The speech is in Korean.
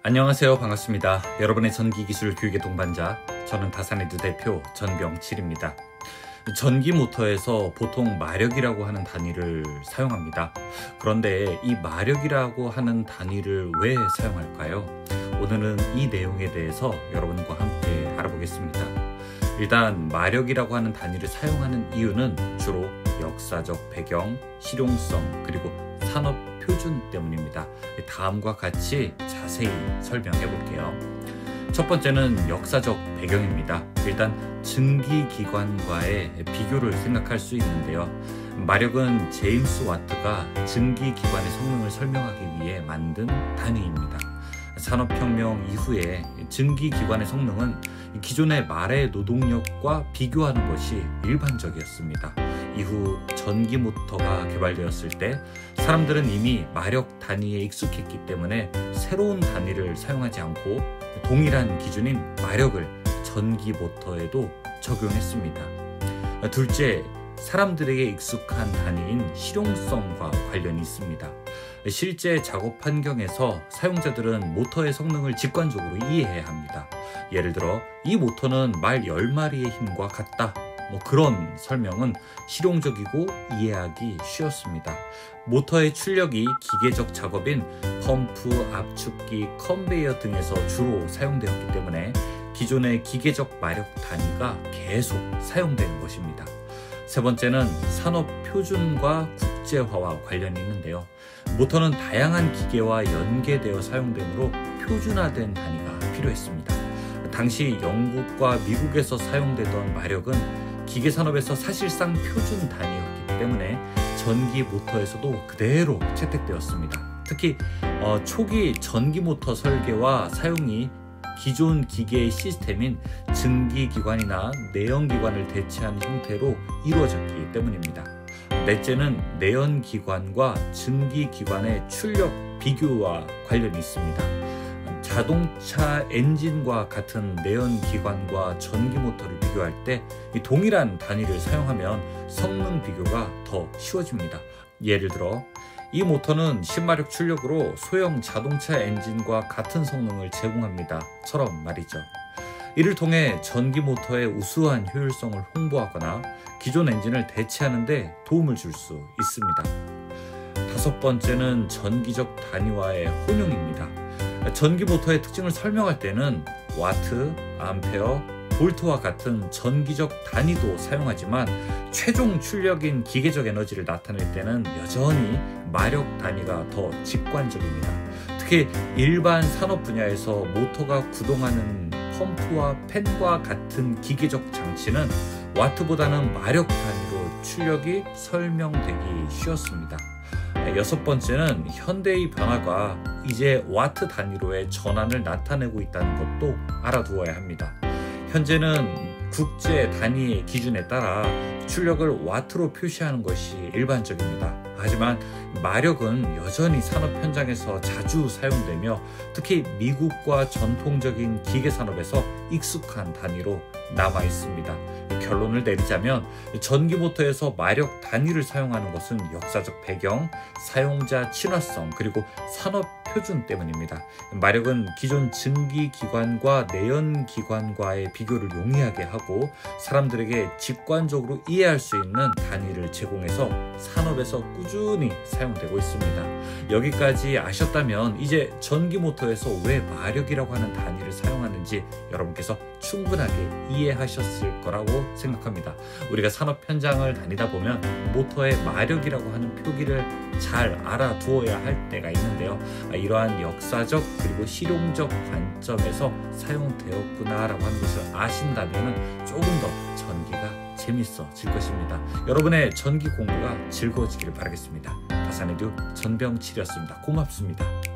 안녕하세요. 반갑습니다. 여러분의 전기기술 교육의 동반자, 저는 다산에듀 대표 전병칠입니다. 전기 모터에서 보통 마력이라고 하는 단위를 사용합니다. 그런데 이 마력이라고 하는 단위를 왜 사용할까요? 오늘은 이 내용에 대해서 여러분과 함께 알아보겠습니다. 일단 마력이라고 하는 단위를 사용하는 이유는 주로 역사적 배경, 실용성, 그리고 산업 표준 때문입니다. 다음과 같이 자세히 설명해 볼게요. 첫 번째는 역사적 배경입니다. 일단 증기기관과의 비교를 생각할 수 있는데요. 마력은 제임스 와트가 증기기관의 성능을 설명하기 위해 만든 단위입니다. 산업혁명 이후에 증기기관의 성능은 기존의 말의 노동력과 비교하는 것이 일반적이었습니다. 이후 전기모터가 개발되었을 때 사람들은 이미 마력 단위에 익숙했기 때문에 새로운 단위를 사용하지 않고 동일한 기준인 마력을 전기모터에도 적용했습니다. 둘째, 사람들에게 익숙한 단위인 실용성과 관련이 있습니다. 실제 작업 환경에서 사용자들은 모터의 성능을 직관적으로 이해해야 합니다. 예를 들어 이 모터는 말 10마리의 힘과 같다, 그런 설명은 실용적이고 이해하기 쉬웠습니다. 모터의 출력이 기계적 작업인 펌프, 압축기, 컨베이어 등에서 주로 사용되었기 때문에 기존의 기계적 마력 단위가 계속 사용되는 것입니다. 세 번째는 산업 표준과 국제화와 관련이 있는데요. 모터는 다양한 기계와 연계되어 사용되므로 표준화된 단위가 필요했습니다. 당시 영국과 미국에서 사용되던 마력은 기계 산업에서 사실상 표준 단위였기 때문에 전기 모터에서도 그대로 채택되었습니다. 특히 초기 전기 모터 설계와 사용이 기존 기계의 시스템인 증기기관이나 내연기관을 대체한 형태로 이루어졌기 때문입니다. 넷째는 내연기관과 증기기관의 출력 비교와 관련이 있습니다. 자동차 엔진과 같은 내연기관과 전기모터를 비교할 때 동일한 단위를 사용하면 성능 비교가 더 쉬워집니다. 예를 들어 이 모터는 10마력 출력으로 소형 자동차 엔진과 같은 성능을 제공합니다. 처럼 말이죠. 이를 통해 전기모터의 우수한 효율성을 홍보하거나 기존 엔진을 대체하는 데 도움을 줄 수 있습니다. 다섯 번째는 전기적 단위와의 혼용입니다. 전기모터의 특징을 설명할 때는 와트, 암페어, 볼트와 같은 전기적 단위도 사용하지만 최종 출력인 기계적 에너지를 나타낼 때는 여전히 마력 단위가 더 직관적입니다. 특히 일반 산업 분야에서 모터가 구동하는 펌프와 팬과 같은 기계적 장치는 와트보다는 마력 단위로 출력이 설명되기 쉬웠습니다. 여섯 번째는 현대의 변화가 이제 와트 단위로의 전환을 나타내고 있다는 것도 알아두어야 합니다. 현재는 국제 단위의 기준에 따라 출력을 와트로 표시하는 것이 일반적입니다. 하지만 마력은 여전히 산업 현장에서 자주 사용되며 특히 미국과 전통적인 기계 산업에서 익숙한 단위로 남아 있습니다. 결론을 내리자면 전기모터에서 마력 단위를 사용하는 것은 역사적 배경, 사용자 친화성, 그리고 산업 표준 때문입니다. 마력은 기존 증기기관과 내연기관과의 비교를 용이하게 하고 사람들에게 직관적으로 이해할 수 있는 단위를 제공해서 산업에서 꾸준히 사용되고 있습니다. 여기까지 아셨다면 이제 전기모터에서 왜 마력이라고 하는 단위를 사용하는지 여러분께서 충분하게 이해하셨을 거라고 생각합니다. 우리가 산업 현장을 다니다 보면 모터의 마력이라고 하는 표기를 잘 알아두어야 할 때가 있는데요. 이러한 역사적 그리고 실용적 관점에서 사용되었구나 라고 하는 것을 아신다면 조금 더 전기가 재밌어질 것입니다. 여러분의 전기 공부가 즐거워지기를 바라겠습니다. 다산에듀 전병칠이었습니다. 고맙습니다.